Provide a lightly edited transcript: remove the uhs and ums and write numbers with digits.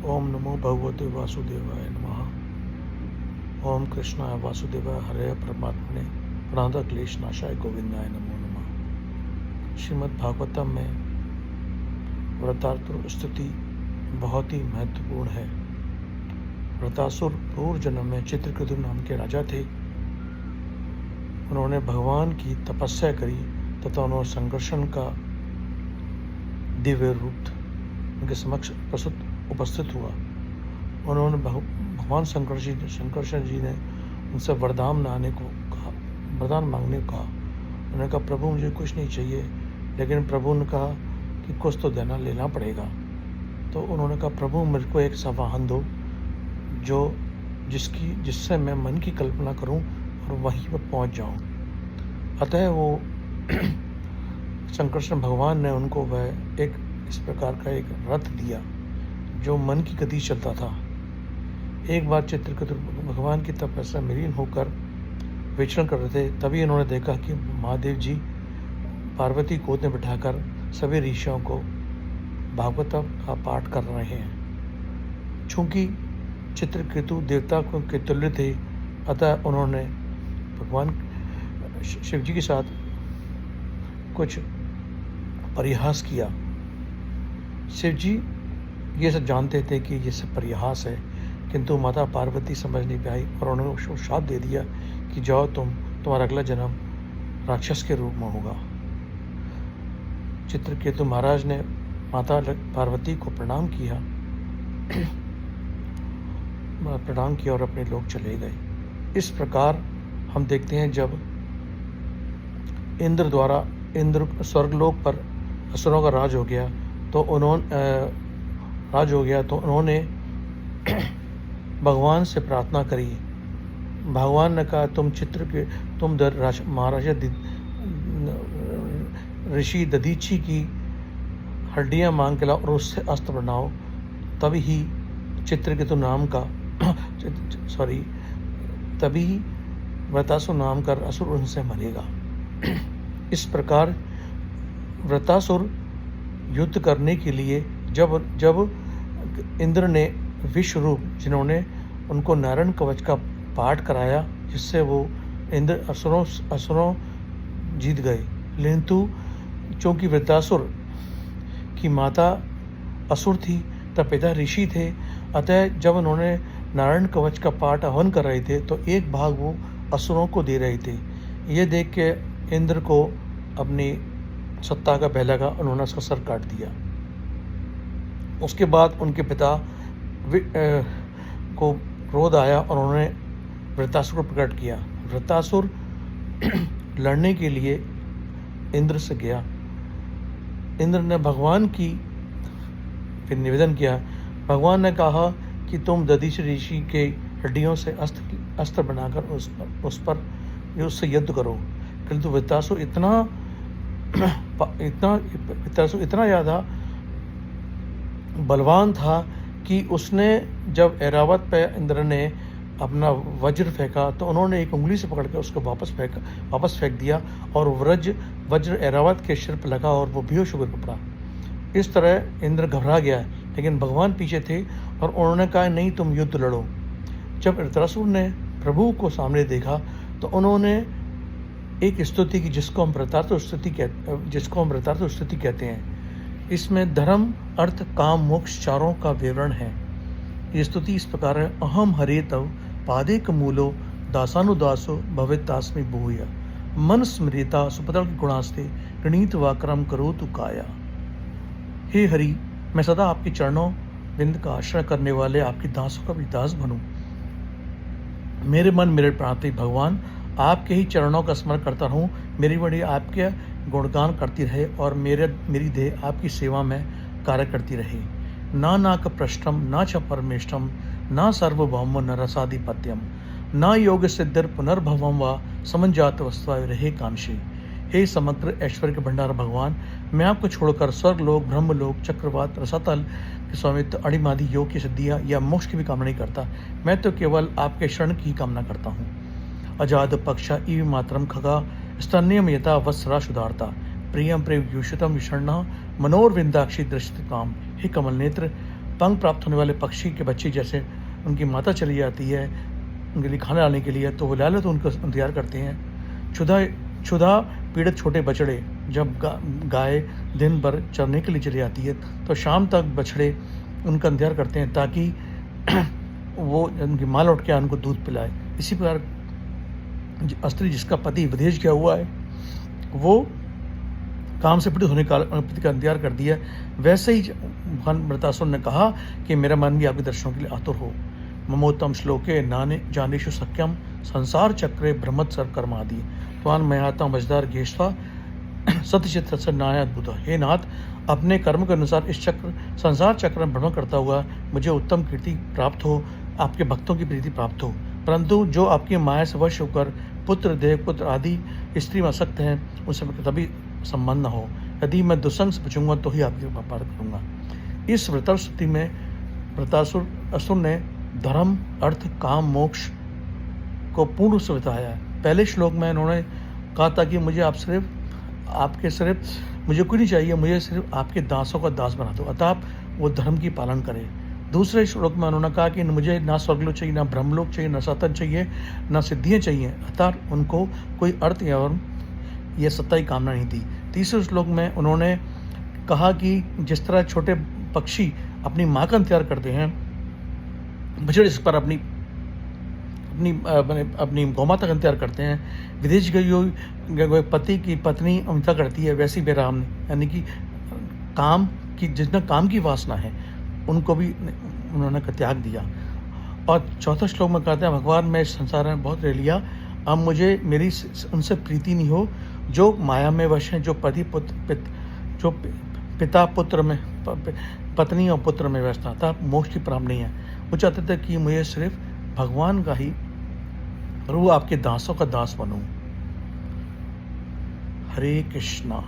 ओम नमो भगवते वासुदेवाय नमः। ओम कृष्णाय वासुदेवाय हरे परमात्मने प्रणत क्लेश नाशाय गोविंदाय नमो नमः। श्रीमद् भागवतम में व्रतासुर स्तुति बहुत ही महत्वपूर्ण है। व्रतासुर पूर्व जन्म में चित्रकेतु नाम के राजा थे। उन्होंने भगवान की तपस्या करी तथा उन्होंने संघर्षण का दिव्य रूप उनके समक्ष उपस्थित हुआ। उन्होंने भगवान शंकरशन जी ने उनसे वरदान मांगने को कहा। उन्होंने कहा प्रभु मुझे कुछ नहीं चाहिए, लेकिन प्रभु ने कहा कि कुछ तो लेना पड़ेगा। तो उन्होंने कहा प्रभु मेरे को एक वाहन दो जिससे मैं मन की कल्पना करूं और वहीं पर पहुंच जाऊं। अतः वो शंकरशन भगवान ने उनको वह एक इस प्रकार का एक रथ दिया जो मन की गति चलता था। एक बार चित्रकेतु भगवान की तपस्या में लीन होकर विचरण कर रहे थे, तभी उन्होंने देखा कि महादेव जी पार्वती गोद में बिठाकर सभी ऋषियों को भागवत का पाठ कर रहे हैं। चूंकि चित्रकेतु देवता के तुल्य थे, अतः उन्होंने भगवान शिव जी के साथ कुछ परिहास किया। शिव जी ये सब जानते थे कि ये सब परिहास है, किंतु माता पार्वती समझ नहीं पाई और उन्होंने उसको शाप दे दिया कि जाओ तुम्हारा अगला जन्म राक्षस के रूप में होगा। चित्रकेतु महाराज ने माता पार्वती को प्रणाम किया और अपने लोग चले गए। इस प्रकार हम देखते हैं जब इंद्र स्वर्गलोक पर असुरों का राज हो गया तो उन्होंने भगवान से प्रार्थना करी। भगवान ने कहा तुम महाराजा ऋषि दधीची की हड्डियां मांग के लाओ और उससे अस्त्र बनाओ, तभी ही चित्रकेतु नाम का तभी व्रतासुर नाम का असुर उनसे मरेगा। इस प्रकार व्रतासुर युद्ध करने के लिए जब इंद्र ने विश्वरूप जिन्होंने उनको नारायण कवच का पाठ कराया, जिससे वो इंद्र असुरों जीत गए। किंतु चूंकि वृत्तासुर की माता असुर थी तब पिता ऋषि थे, अतः जब उन्होंने नारायण कवच का पाठ हवन कर रहे थे तो एक भाग वो असुरों को दे रहे थे। ये देख के इंद्र को अपनी सत्ता का बह लगा, उन्होंने उसका सर काट दिया। उसके बाद उनके पिता को क्रोध आया और उन्होंने वृत्तासुर को प्रकट किया। वृत्तासुर लड़ने के लिए इंद्र से गया। इंद्र ने भगवान की फिर निवेदन किया। भगवान ने कहा कि तुम दधीचि ऋषि के हड्डियों से अस्त्र बनाकर उससे युद्ध करो। किंतु वृत्तासुर इतना ज़्यादा बलवान था कि उसने जब ऐरावत पे इंद्र ने अपना वज्र फेंका तो उन्होंने एक उंगली से पकड़ कर उसको वापस फेंक दिया और वज्र ऐरावत के सिर पर लगा और वो बेहोश होकर पड़ा। इस तरह इंद्र घबरा गया, लेकिन भगवान पीछे थे और उन्होंने कहा नहीं तुम युद्ध लड़ो। जब वृत्रासुर ने प्रभु को सामने देखा तो उन्होंने एक स्तुति की जिसको हम व्रतासुर स्तुति कहते हैं। इसमें धर्म अर्थ काम मोक्ष चारों का विवरण है। ये स्तुति इस प्रकार है। अहम हरे तव पादे कमूलो दासानुदासो भवितास्मि भूय मन स्मृता सुपदल गुणास्ते गणित वाक्रम करो तु काया। हे हरि, मैं सदा आपके चरणों बिंद का आश्रय करने वाले आपके दासों का भी दास बनूं। मेरे मन मेरे प्राण भगवान आपके ही चरणों का स्मरण करता रहूं। मेरी बड़ी आपके गुणगान करती रहे और मेरी देह आपकी सेवा में कार्य करती रहे। ना नाक पृष्ठम ना च परमेष्ठम ना सर्वभौम न रसाधिपत्यम ना योग सिद्धर पुनर्भवम व समंजात वस्वा रहे कांक्षी। हे समग्र ऐश्वर्य के भंडार भगवान, मैं आपको छोड़कर स्वर्गलोक ब्रह्मलोक चक्रवात रसातल के स्वामित्व अणिमादि योग की सिद्धियाँ या मोक्ष की भी कामना नहीं करता। मैं तो केवल आपके शरण की कामना करता हूँ। अजाद पक्षा इव मातरम खगा स्तन्यम यथा वत्सरा सुधारता प्रियम प्रेम युषतम विषण्णा मनोरविंदाक्षी दृष्टि काम। हे कमल नेत्र, पंख प्राप्त होने वाले पक्षी के बच्चे जैसे उनकी माता चली जाती है उनके लिए खाना लाने के लिए, तो वो लाले तो उनको इंतज़ार करते हैं। क्षुधा पीड़ित छोटे बछड़े जब गाय दिन भर चरने के लिए चली जाती है, तो शाम तक बछड़े उनका इंतज़ार करते हैं ताकि वो उनकी माँ लौट के आए उनको दूध पिलाए। इसी प्रकार स्त्री जिसका पति विदेश गया हुआ है, वो काम से पीड़ित होने का पति का इंतजार कर दिया, वैसे ही भगवान मृतासुर ने कहा कि मेरा मन भी आपके दर्शनों के लिए आतुर हो। ममोत्तम श्लोके नाने जानेशु सक्यम संसार चक्रे भ्रमत सर्वकर्म आदि त्वान मयाता मजदार घेष्ठा सत्यचित सत्सन्नाय अद्भुत। हे नाथ, अपने कर्म के अनुसार इस संसार चक्र में भ्रमण करता हुआ मुझे उत्तम कीर्ति प्राप्त हो, आपके भक्तों की प्रीति प्राप्त हो। परंतु जो आपकी माया से वश होकर पुत्र देव पुत्र आदि स्त्री में आसक्त हैं, उनसे कभी संबंध न हो। यदि मैं दुसंग से बचूंगा तो ही आपकी व्यापार करूंगा। इस वृतास्तुति में वृतासुर ने धर्म अर्थ काम मोक्ष को पूर्ण रूप से बताया है। पहले श्लोक में उन्होंने कहा था कि मुझे मुझे कोई नहीं चाहिए, मुझे सिर्फ आपके दासों का दास बना दो, अतः आप वो धर्म की पालन करें। दूसरे श्लोक में उन्होंने कहा कि मुझे ना स्वर्गलोक चाहिए, ना ब्रह्मलोक चाहिए, ना सातन चाहिए, ना सिद्धियाँ चाहिए, अतः उनको कोई अर्थ या सत्ता की कामना नहीं थी। तीसरे श्लोक में उन्होंने कहा कि जिस तरह छोटे पक्षी अपनी माँ का इंतजार करते हैं, बछड़े इस पर अपनी गौमाता का इंतजार करते हैं, विदेश गई पति की पत्नी अमिता करती है, वैसी बेराम ने, यानी कि जितना काम की वासना है उनको भी उन्होंने त्याग दिया। और चौथा श्लोक में कहते हैं, भगवान मैं इस संसार में बहुत रह लिया, अब मुझे मेरी उनसे प्रीति नहीं हो जो माया में वश हैं, जो जो पिता पुत्र में पत्नी और पुत्र में व्यस्त था, मोक्ष की प्राप्त नहीं है। वो चाहते थे कि मुझे सिर्फ भगवान का ही रूह आपके दासों का दास बनूं। हरे कृष्णा।